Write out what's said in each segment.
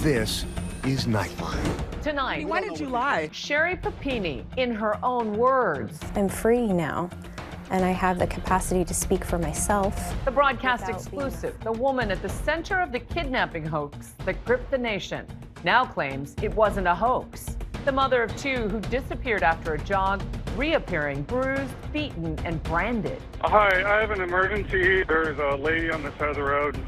This is Nightline. Tonight, why did you lie? Sherri Papini, in her own words. I'm free now, and I have the capacity to speak for myself. The broadcast exclusive, the woman at the center of the kidnapping hoax that gripped the nation, now claims it wasn't a hoax. The mother of two who disappeared after a jog, reappearing bruised, beaten, and branded. Hi, I have an emergency. There's a lady on the side of the road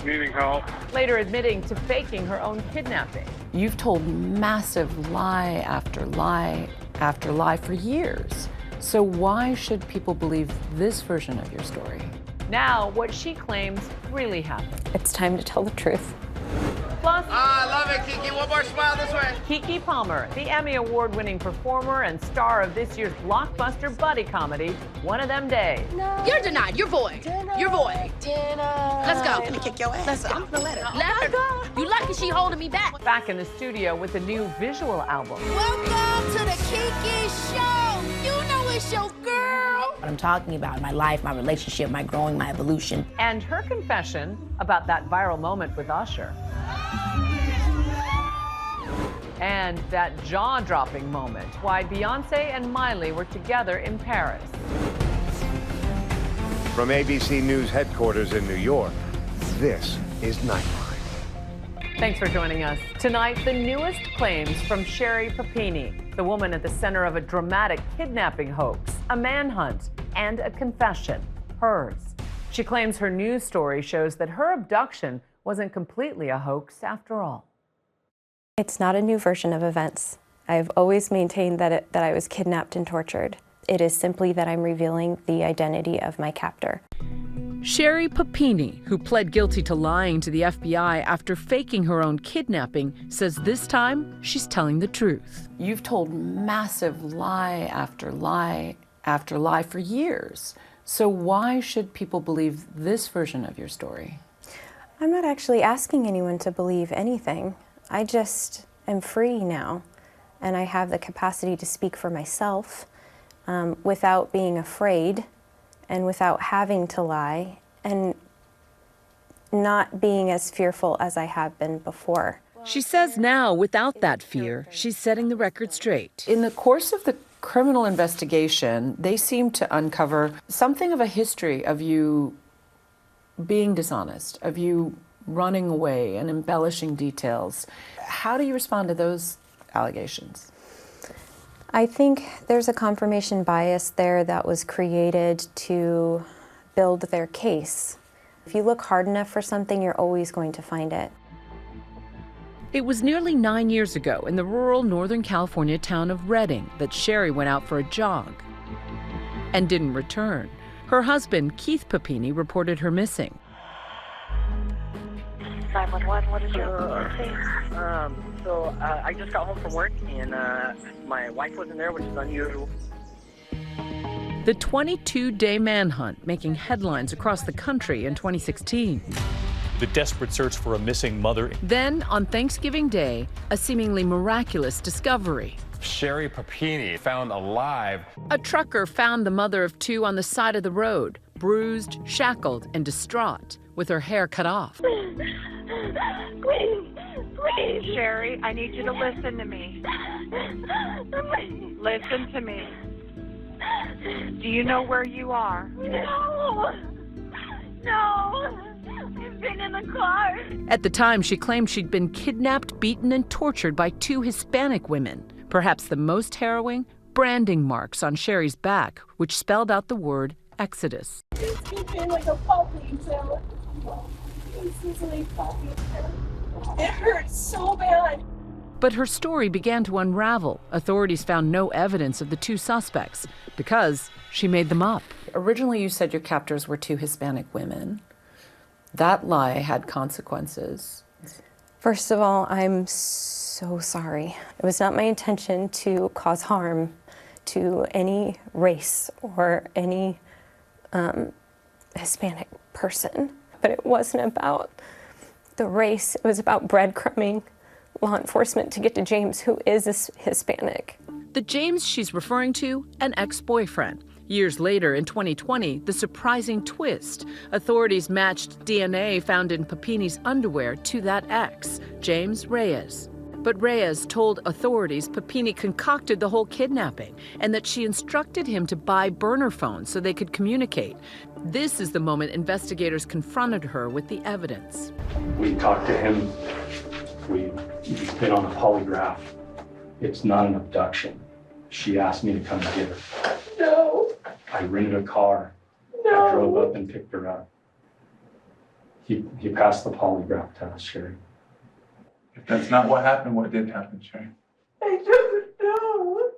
needing help. Later admitting to faking her own kidnapping. You've told massive lie after lie after lie for years. So why should people believe this version of your story? Now, what she claims really happened. It's time to tell the truth. Plus, I love it, Keke. One more smile this way. Keke Palmer, the Emmy Award-winning performer and star of this year's blockbuster buddy comedy, One of Them Days. No. You're denied. You're void. You're void. Let's go. I'm gonna kick your ass. Let's go. I'm gonna let her. Let her. You lucky she holding me back. Back in the studio with a new visual album. Welcome to the Keke Show. You know it's your girl. What I'm talking about, my life, my relationship, my growing, my evolution. And her confession about that viral moment with Usher. And that jaw-dropping moment, why Beyonce and Miley were together in Paris. From ABC News headquarters in New York, this is Nightline. Thanks for joining us. Tonight, the newest claims from Sherri Papini, the woman at the center of a dramatic kidnapping hoax, a manhunt, and a confession, hers. She claims her news story shows that her abduction wasn't completely a hoax after all. It's not a new version of events. I've always maintained that I was kidnapped and tortured. It is simply that I'm revealing the identity of my captor. Sherri Papini, who pled guilty to lying to the FBI after faking her own kidnapping, says this time she's telling the truth. You've told massive lie after lie after lie for years. So why should people believe this version of your story? I'm not actually asking anyone to believe anything. I just am free now, and I have the capacity to speak for myself without being afraid and without having to lie and not being as fearful as I have been before. She says now, without that fear, she's setting the record straight. In the course of the criminal investigation, they seem to uncover something of a history of you being dishonest, of you running away and embellishing details. How do you respond to those allegations? I think there's a confirmation bias there that was created to build their case. If you look hard enough for something, you're always going to find it. It was nearly 9 years ago in the rural Northern California town of Redding that Sherri went out for a jog and didn't return. Her husband, Keith Papini, reported her missing. 911, what is your case? I just got home from work and my wife wasn't there, which is unusual. The 22-day manhunt making headlines across the country in 2016. The desperate search for a missing mother. Then, on Thanksgiving Day, a seemingly miraculous discovery. Sherri Papini found alive. A trucker found the mother of two on the side of the road, bruised, shackled, and distraught, with her hair cut off. Please, Sherri, I need you to listen to me. Listen to me. Do you know where you are? No. I've been in the car. At the time, she claimed she'd been kidnapped, beaten, and tortured by two Hispanic women. Perhaps the most harrowing, branding marks on Sherri's back, which spelled out the word Exodus. It's been like a puppy, so this is like puppy. It hurts so bad. But her story began to unravel. Authorities found no evidence of the two suspects because she made them up. Originally, you said your captors were two Hispanic women. That lie had consequences. First of all, I'm so sorry. It was not my intention to cause harm to any race or any Hispanic person. But it wasn't about the race. It was about breadcrumbing law enforcement to get to James, who is Hispanic. The James she's referring to, an ex-boyfriend. Years later, in 2020, the surprising twist. Authorities matched DNA found in Papini's underwear to that ex, James Reyes. But Reyes told authorities Papini concocted the whole kidnapping and that she instructed him to buy burner phones so they could communicate. This is the moment investigators confronted her with the evidence. We talked to him. He's been on a polygraph. It's not an abduction. She asked me to come get her. No. I rented a car. No. I drove up and picked her up. He passed the polygraph test, Sherri. If that's not what happened, what did happen, Sherri? I don't know.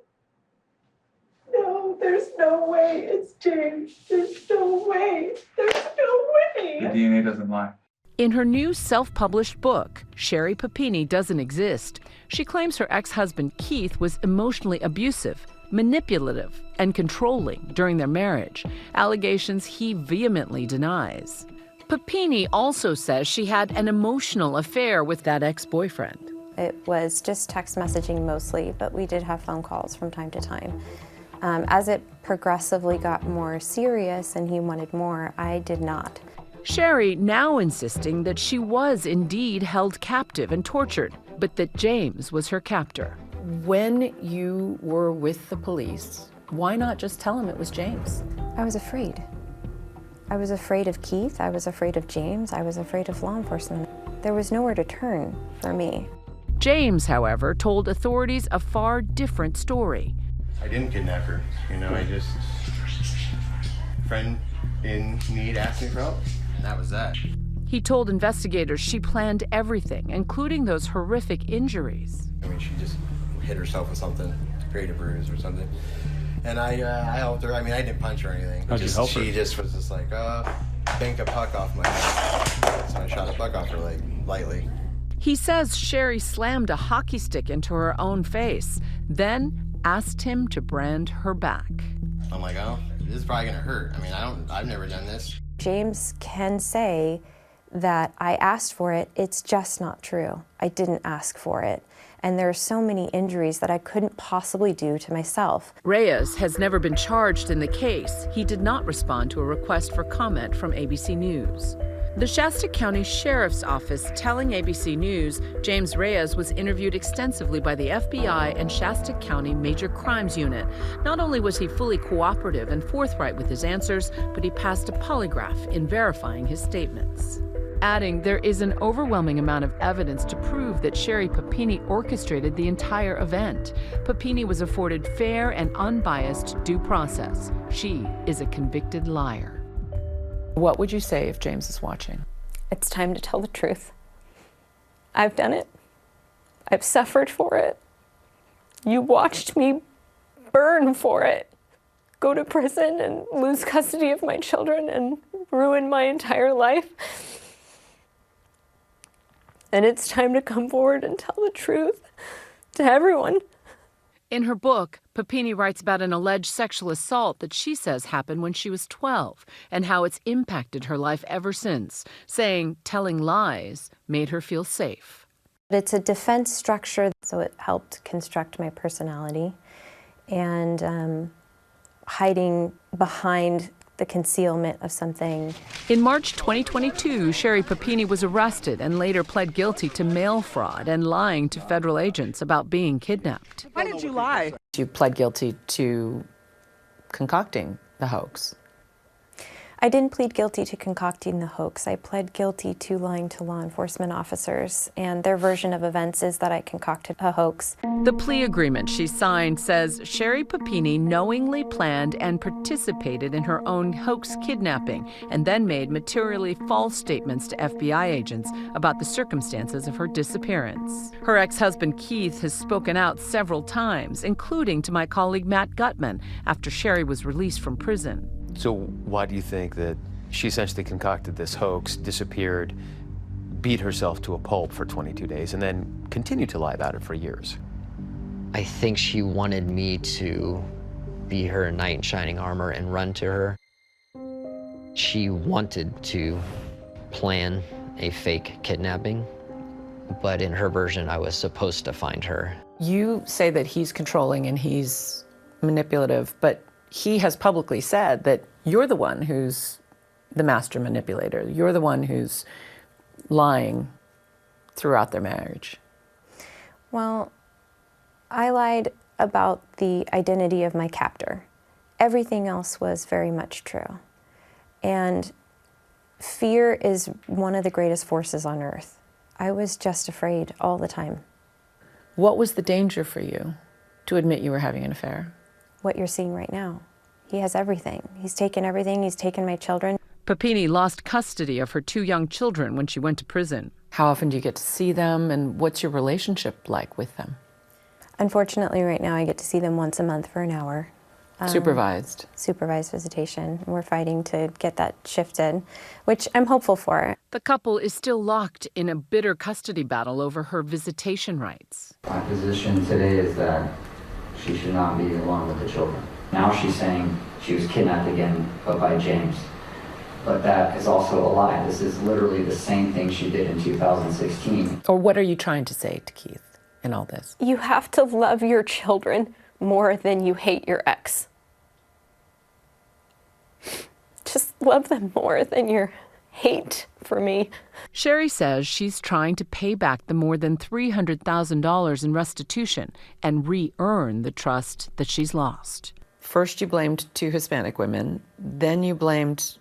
No, there's no way it's James. There's no way. There's no way. The DNA doesn't lie. In her new self-published book, Sherri Papini Doesn't Exist, she claims her ex-husband Keith was emotionally abusive, manipulative, and controlling during their marriage, allegations he vehemently denies. Papini also says she had an emotional affair with that ex-boyfriend. It was just text messaging mostly, but we did have phone calls from time to time. As it progressively got more serious and he wanted more, I did not. Sherri now insisting that she was indeed held captive and tortured, but that James was her captor. When you were with the police, why not just tell him it was James? I was afraid. I was afraid of Keith, I was afraid of James, I was afraid of law enforcement. There was nowhere to turn for me. James, however, told authorities a far different story. I didn't kidnap her, a friend in need asked me for help, and that was that. He told investigators she planned everything, including those horrific injuries. She just hit herself with something, created a bruise or something. And I helped her. I didn't punch her or anything. How'd you help her? She just was just like, bank a puck off my head. So I shot a puck off her leg, lightly. He says Sherri slammed a hockey stick into her own face, then asked him to brand her back. I'm like, oh, this is probably gonna hurt. I've never done this. James can say that I asked for it, it's just not true. I didn't ask for it. And there are so many injuries that I couldn't possibly do to myself. Reyes has never been charged in the case. He did not respond to a request for comment from ABC News. The Shasta County Sheriff's Office telling ABC News James Reyes was interviewed extensively by the FBI and Shasta County Major Crimes Unit. Not only was he fully cooperative and forthright with his answers, but he passed a polygraph in verifying his statements. Adding, there is an overwhelming amount of evidence to prove that Sherri Papini orchestrated the entire event. Papini was afforded fair and unbiased due process. She is a convicted liar. What would you say if James is watching? It's time to tell the truth. I've done it. I've suffered for it. You watched me burn for it. Go to prison and lose custody of my children and ruin my entire life. And it's time to come forward and tell the truth to everyone. In her book, Papini writes about an alleged sexual assault that she says happened when she was 12 and how it's impacted her life ever since, saying telling lies made her feel safe. It's a defense structure, so it helped construct my personality, and hiding behind the concealment of something. In March 2022, Sherri Papini was arrested and later pled guilty to mail fraud and lying to federal agents about being kidnapped. Why did you lie? You pled guilty to concocting the hoax. I didn't plead guilty to concocting the hoax. I pled guilty to lying to law enforcement officers, and their version of events is that I concocted a hoax. The plea agreement she signed says Sherri Papini knowingly planned and participated in her own hoax kidnapping and then made materially false statements to FBI agents about the circumstances of her disappearance. Her ex-husband Keith has spoken out several times, including to my colleague Matt Gutman after Sherri was released from prison. So why do you think that she essentially concocted this hoax, disappeared, beat herself to a pulp for 22 days, and then continued to lie about it for years? I think she wanted me to be her knight in shining armor and run to her. She wanted to plan a fake kidnapping, but in her version, I was supposed to find her. You say that he's controlling and he's manipulative, but he has publicly said that you're the one who's the master manipulator. You're the one who's lying throughout their marriage. Well, I lied about the identity of my captor. Everything else was very much true. And fear is one of the greatest forces on earth. I was just afraid all the time. What was the danger for you to admit you were having an affair? What you're seeing right now. He has everything. He's taken everything. He's taken my children. Papini lost custody of her 2 young children when she went to prison. How often do you get to see them, and what's your relationship like with them? Unfortunately, right now, I get to see them once a month for an hour. Supervised? Supervised visitation. We're fighting to get that shifted, which I'm hopeful for. The couple is still locked in a bitter custody battle over her visitation rights. My position today is that she should not be along with the children. Now she's saying she was kidnapped again, but by James. But that is also a lie. This is literally the same thing she did in 2016. Or what are you trying to say to Keith in all this? You have to love your children more than you hate your ex. Just love them more than your hate for me. Sherri says she's trying to pay back the more than $300,000 in restitution and re-earn the trust that she's lost. First you blamed 2 Hispanic women, then you blamed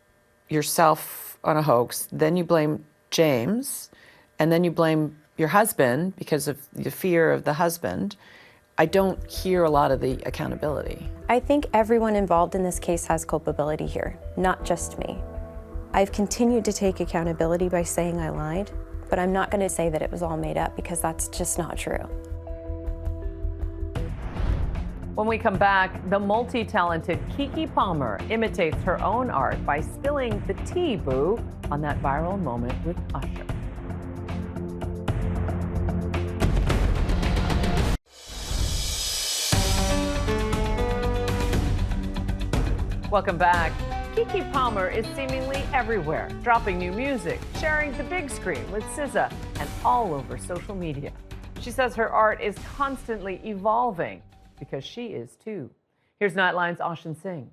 yourself on a hoax, then you blame James, and then you blame your husband because of the fear of the husband. I don't hear a lot of the accountability. I think everyone involved in this case has culpability here, not just me. I've continued to take accountability by saying I lied, but I'm not going to say that it was all made up because that's just not true. When we come back, the multi-talented Keke Palmer imitates her own art by spilling the tea, boo, on that viral moment with Usher. Welcome back. Keke Palmer is seemingly everywhere, dropping new music, sharing the big screen with SZA, and all over social media. She says her art is constantly evolving because she is too. Here's Nightline's Ashin Singh.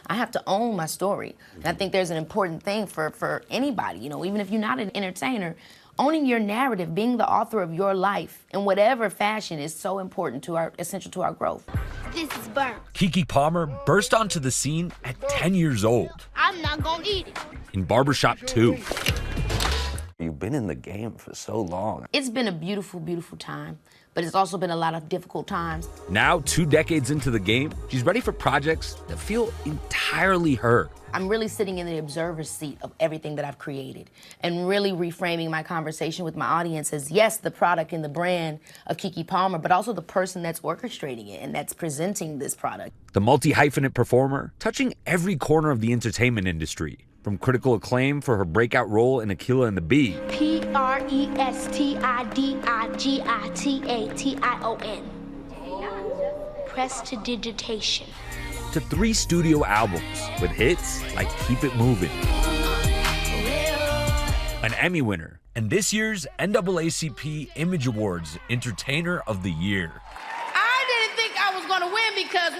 I have to own my story. And I think there's an important thing for anybody, you know, even if you're not an entertainer, owning your narrative, being the author of your life in whatever fashion is so important to essential to our growth. This is burnt. Keke Palmer burst onto the scene at 10 years old. I'm not gonna eat it. In Barbershop 2. You've been in the game for so long. It's been a beautiful, beautiful time, but it's also been a lot of difficult times. Now, 2 decades into the game, she's ready for projects that feel entirely her. I'm really sitting in the observer's seat of everything that I've created and really reframing my conversation with my audience as, yes, the product and the brand of Keke Palmer, but also the person that's orchestrating it and that's presenting this product. The multi-hyphenate performer touching every corner of the entertainment industry, from critical acclaim for her breakout role in Akeelah and the Bee. Prestidigitation. Prestidigitation. To 3 studio albums with hits like Keep It Movin', an Emmy winner, and this year's NAACP Image Awards Entertainer of the Year. I didn't think I was gonna win because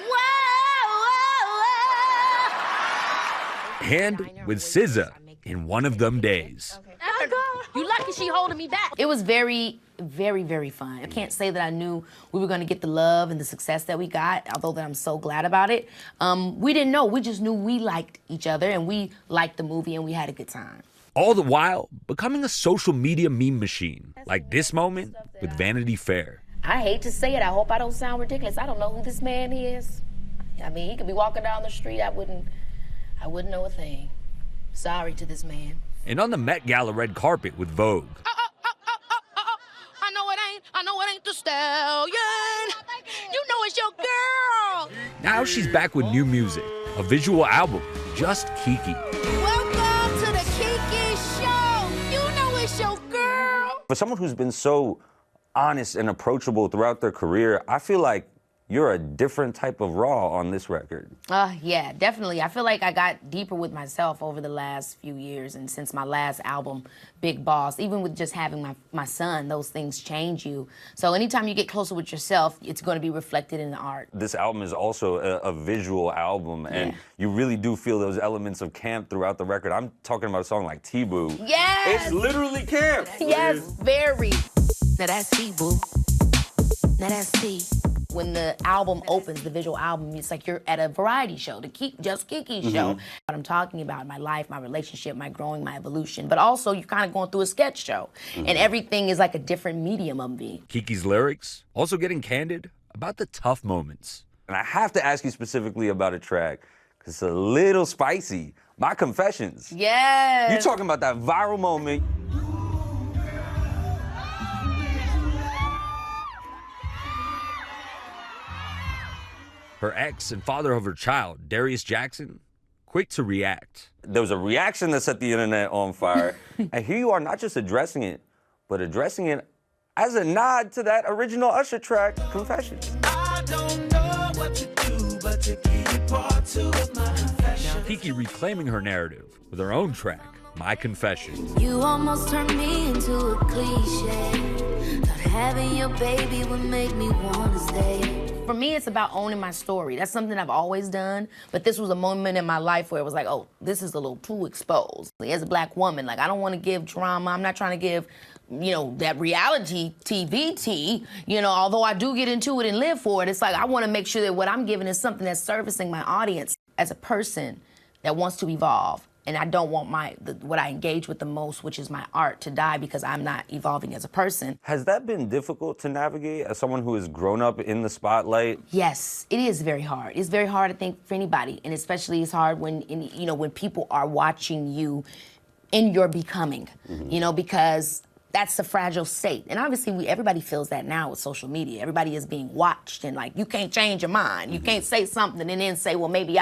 And with SZA in One of Them Days. you lucky she holding me back. It was very, very, very fun. I can't say that I knew we were going to get the love and the success that we got, although that I'm so glad about it. We didn't know. We just knew we liked each other and we liked the movie and we had a good time. All the while becoming a social media meme machine, like this moment with Vanity Fair. I hate to say it. I hope I don't sound ridiculous. I don't know who this man is. I mean, he could be walking down the street. I wouldn't know a thing. Sorry to this man. And on the Met Gala red carpet with Vogue. I know it ain't the stallion. You know it's your girl. Now she's back with new music, a visual album, Just Keke. Welcome to the Keke Show. You know it's your girl. For someone who's been so honest and approachable throughout their career, I feel like you're a different type of Raw on this record. Yeah, definitely. I feel like I got deeper with myself over the last few years, and since my last album, Big Boss, even with just having my son, those things change you. So anytime you get closer with yourself, it's going to be reflected in the art. This album is also a visual album, and you really do feel those elements of camp throughout the record. I'm talking about a song like T-Boo. Yes! It's literally camp. Yes, very. Now that's T-Boo. Now that's T. When the album opens, the visual album, it's like you're at a variety show, the Just Keke show. What I'm talking about, my life, my relationship, my growing, my evolution, but also you're kind of going through a sketch show, and everything is like a different medium of me. Keke's lyrics also getting candid about the tough moments. And I have to ask you specifically about a track, because it's a little spicy. My Confessions. Yes. You're talking about that viral moment. Her ex and father of her child, Darius Jackson, quick to react. There was a reaction that set the internet on fire. And here you are not just addressing it, but addressing it as a nod to that original Usher track, Confessions. I don't know what to do, but to give you part 2 of my confession. Keke reclaiming her narrative with her own track, My Confession. You almost turned me into a cliche. Thought having your baby would make me want to stay. For me, it's about owning my story. That's something I've always done, but this was a moment in my life where it was like, oh, this is a little too exposed. As a black woman, like, I don't want to give drama. I'm not trying to give, you know, that reality TV tea, you know, although I do get into it and live for it. It's like, I want to make sure that what I'm giving is something that's servicing my audience as a person that wants to evolve. And I don't want what I engage with the most, which is my art, to die because I'm not evolving as a person. Has that been difficult to navigate as someone who has grown up in the spotlight? Yes, it is very hard. It's very hard, I think, for anybody, and especially it's hard when when people are watching you in your becoming, you know, because that's a fragile state. And obviously, everybody feels that now with social media. Everybody is being watched, and like, you can't change your mind. You can't say something and then say, well, maybe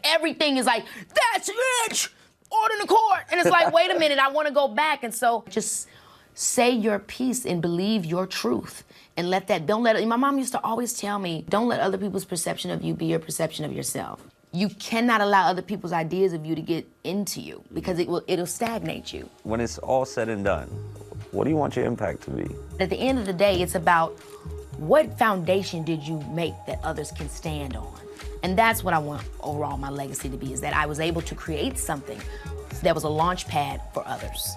everything is like, that's rich. Order in the court. And it's like, wait a minute, I want to go back. And so just say your piece and believe your truth. And my mom used to always tell me, don't let other people's perception of you be your perception of yourself. You cannot allow other people's ideas of you to get into you because it'll stagnate you. When it's all said and done, what do you want your impact to be? At the end of the day, it's about what foundation did you make that others can stand on? And that's what I want overall my legacy to be, is that I was able to create something that was a launch pad for others.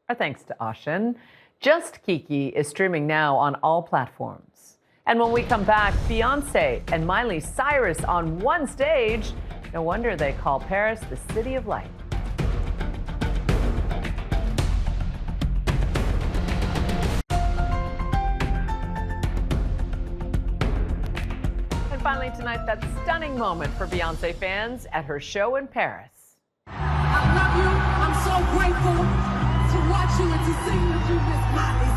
Our thanks to Ashen. Just Keke is streaming now on all platforms. And when we come back, Beyonce and Miley Cyrus on one stage. No wonder they call Paris the City of Light. Finally tonight, that stunning moment for Beyonce fans at her show in Paris. I love you. I'm so grateful to watch you and to sing with you, Miss Miley.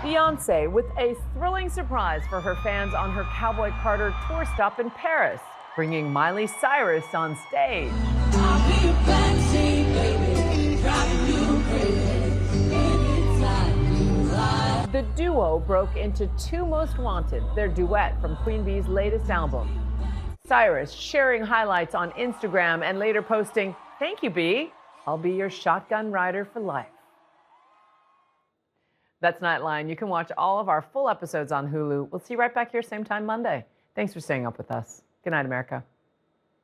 Beyonce with a thrilling surprise for her fans on her Cowboy Carter tour stop in Paris, bringing Miley Cyrus on stage. I'll be a backseat, baby, driving you crazy. The duo broke into Two Most Wanted, their duet from Queen Bey's latest album. Cyrus sharing highlights on Instagram and later posting, "Thank you, Bey. I'll be your shotgun rider for life." That's Nightline. You can watch all of our full episodes on Hulu. We'll see you right back here same time Monday. Thanks for staying up with us. Good night, America.